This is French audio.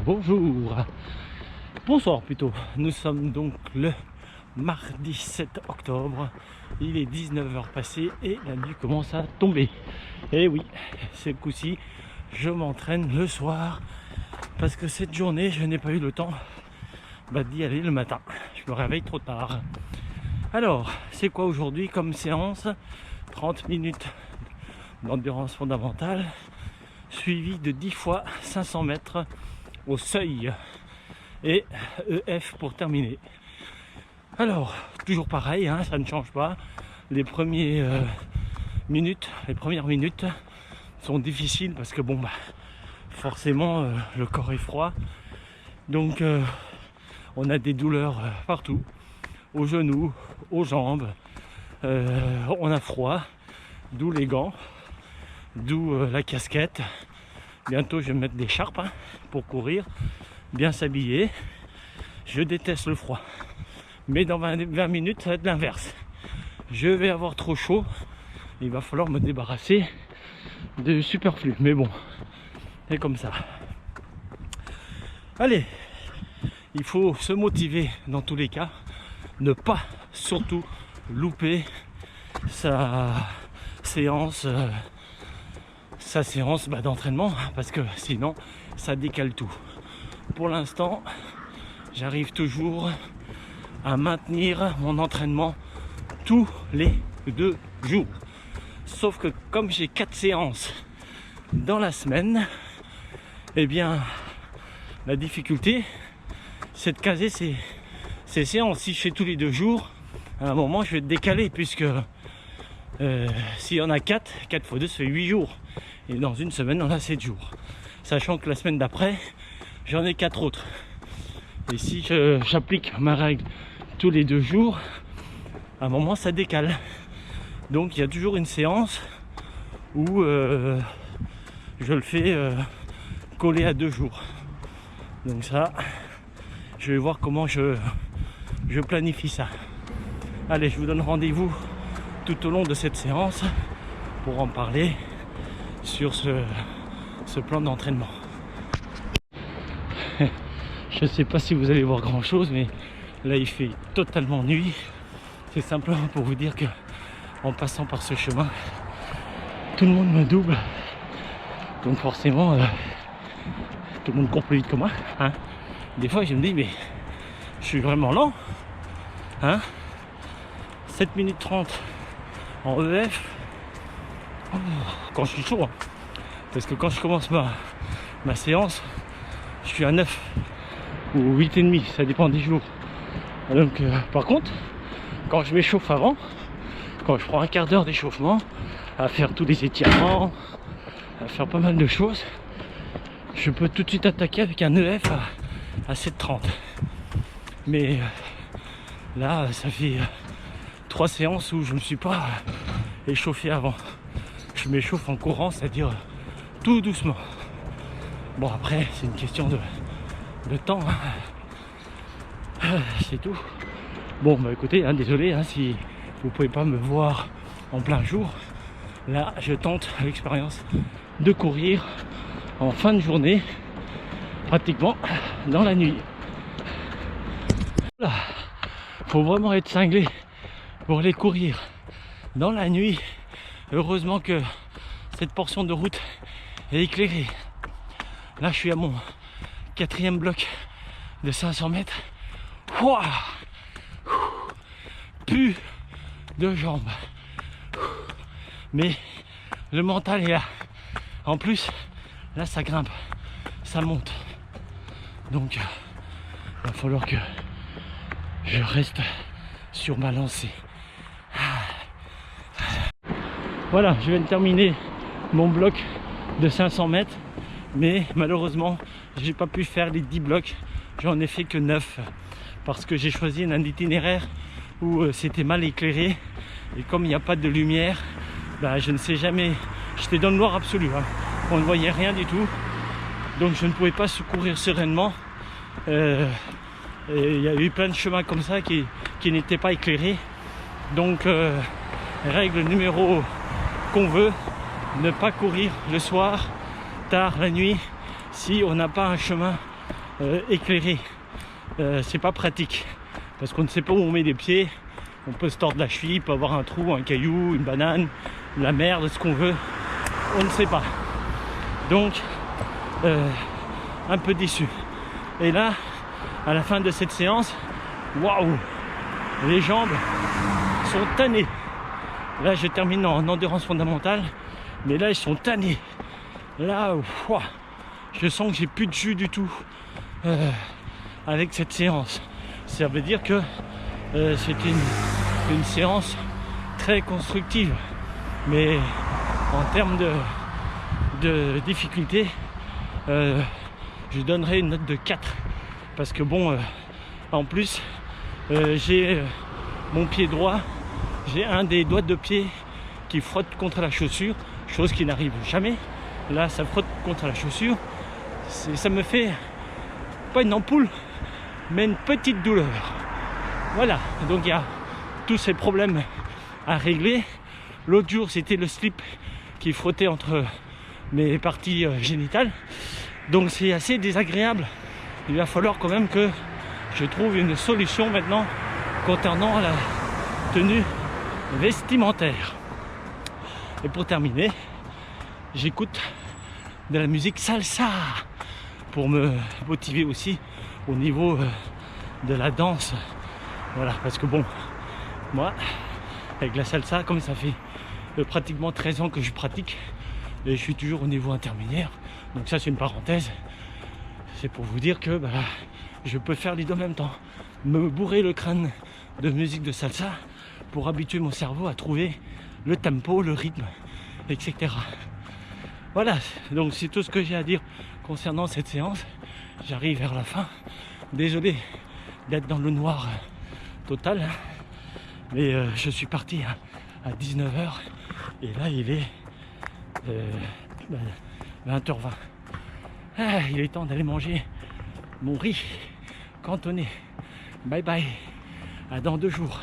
Bonjour, bonsoir plutôt. Nous sommes donc le mardi 7 octobre. Il est 19h passé et la nuit commence à tomber. Et oui, ce coup-ci, je m'entraîne le soir parce que cette journée, je n'ai pas eu le temps d'y aller le matin. Je me réveille trop tard. Alors, c'est quoi aujourd'hui comme séance? 30 minutes d'endurance fondamentale, suivi de 10 fois 500 mètres au seuil et EF pour terminer. Alors, toujours pareil, hein, ça ne change pas. Les premières minutes sont difficiles parce que forcément le corps est froid. Donc on a des douleurs partout, aux genoux, aux jambes. On a froid, d'où les gants, d'où la casquette. Bientôt je vais me mettre des charpes pour courir, bien s'habiller. Je déteste le froid. Mais dans 20 minutes, ça va être l'inverse. Je vais avoir trop chaud. Il va falloir me débarrasser de superflu. Mais bon, c'est comme ça. Allez, il faut se motiver dans tous les cas. Ne pas surtout louper sa séance d'entraînement, parce que sinon ça décale tout. Pour l'instant, j'arrive toujours à maintenir mon entraînement tous les 2 jours. Sauf que comme j'ai 4 séances dans la semaine, eh bien la difficulté c'est de caser ces séances. Si je fais tous les 2 jours, à un moment je vais te décaler, puisque s'il y en a 4 x 2 ça fait 8 jours. Et dans une semaine on a 7 jours. Sachant que la semaine d'après j'en ai 4 autres. Et si j'applique ma règle tous les 2 jours, à un moment ça décale. Donc il y a toujours une séance où je le fais coller à 2 jours. Donc ça, je vais voir comment je planifie ça. Allez, je vous donne rendez-vous tout au long de cette séance pour en parler sur ce plan d'entraînement. Je ne sais pas si vous allez voir grand chose, mais là il fait totalement nuit. C'est simplement pour vous dire que en passant par ce chemin, tout le monde me double. Donc forcément, tout le monde court plus vite que moi. Hein. Des fois je me dis, mais je suis vraiment lent. Hein. 7 minutes 30 en EF. Oh, quand je suis chaud. Hein. Parce que quand je commence ma séance, je suis à 9 ou 8,5, ça dépend des jours. Donc par contre, quand je m'échauffe avant, quand je prends un quart d'heure d'échauffement, à faire tous les étirements, à faire pas mal de choses, je peux tout de suite attaquer avec un EF à 7,30. Mais là, ça fait 3 séances où je me suis pas échauffé avant. Je m'échauffe en courant, c'est-à-dire tout doucement. Bon, après, c'est une question de temps. C'est tout. Bon, écoutez, désolé si vous pouvez pas me voir en plein jour. Là, je tente l'expérience de courir en fin de journée, pratiquement dans la nuit. Là, faut vraiment être cinglé pour aller courir dans la nuit. Heureusement que cette portion de route est éclairée. Là, je suis à mon 4e bloc de 500 mètres. Ouah, plus de jambes. Mais le mental est là. En plus, là, ça grimpe, ça monte. Donc, il va falloir que je reste sur ma lancée. Voilà, je viens de terminer mon bloc de 500 mètres. Mais malheureusement, j'ai pas pu faire les 10 blocs. J'en ai fait que 9. Parce que j'ai choisi un itinéraire où c'était mal éclairé. Et comme il n'y a pas de lumière, je ne sais jamais. J'étais dans le noir absolu. On ne voyait rien du tout. Donc je ne pouvais pas courir sereinement. Il y a eu plein de chemins comme ça qui n'étaient pas éclairés. Donc règle numéro qu'on veut, ne pas courir le soir, tard, la nuit, si on n'a pas un chemin éclairé. C'est pas pratique parce qu'on ne sait pas où on met les pieds. On peut se tordre la cheville, il peut avoir un trou, un caillou, une banane, la merde, ce qu'on veut. On ne sait pas. Donc, un peu déçu. Et là, à la fin de cette séance, waouh, les jambes sont tannées. Là, je termine en endurance fondamentale, mais là, ils sont tannés. Là, ouah, je sens que j'ai plus de jus du tout avec cette séance. Ça veut dire que c'était une séance très constructive, mais en termes de difficulté, je donnerais une note de 4 parce que bon, en plus j'ai mon pied droit, j'ai un des doigts de pied qui frotte contre la chaussure, chose qui n'arrive jamais. Là, ça frotte contre la chaussure, ça me fait pas une ampoule, mais une petite douleur. Voilà, donc il y a tous ces problèmes à régler. L'autre jour, c'était le slip qui frottait entre mes parties génitales, donc c'est assez désagréable. Il va falloir quand même que je trouve une solution maintenant concernant la tenue vestimentaire. Et pour terminer, j'écoute de la musique salsa pour me motiver aussi au niveau de la danse. Voilà, parce que bon, moi, avec la salsa, comme ça fait pratiquement 13 ans que je pratique, et je suis toujours au niveau intermédiaire, donc ça c'est une parenthèse. C'est pour vous dire que je peux faire les deux en même temps, me bourrer le crâne de musique de salsa pour habituer mon cerveau à trouver le tempo, le rythme, etc. Voilà, donc c'est tout ce que j'ai à dire concernant cette séance. J'arrive vers la fin. Désolé d'être dans le noir total, mais je suis parti à 19h et là il est 20h20. Il est temps d'aller manger mon riz cantonné. Bye bye, à dans 2 jours.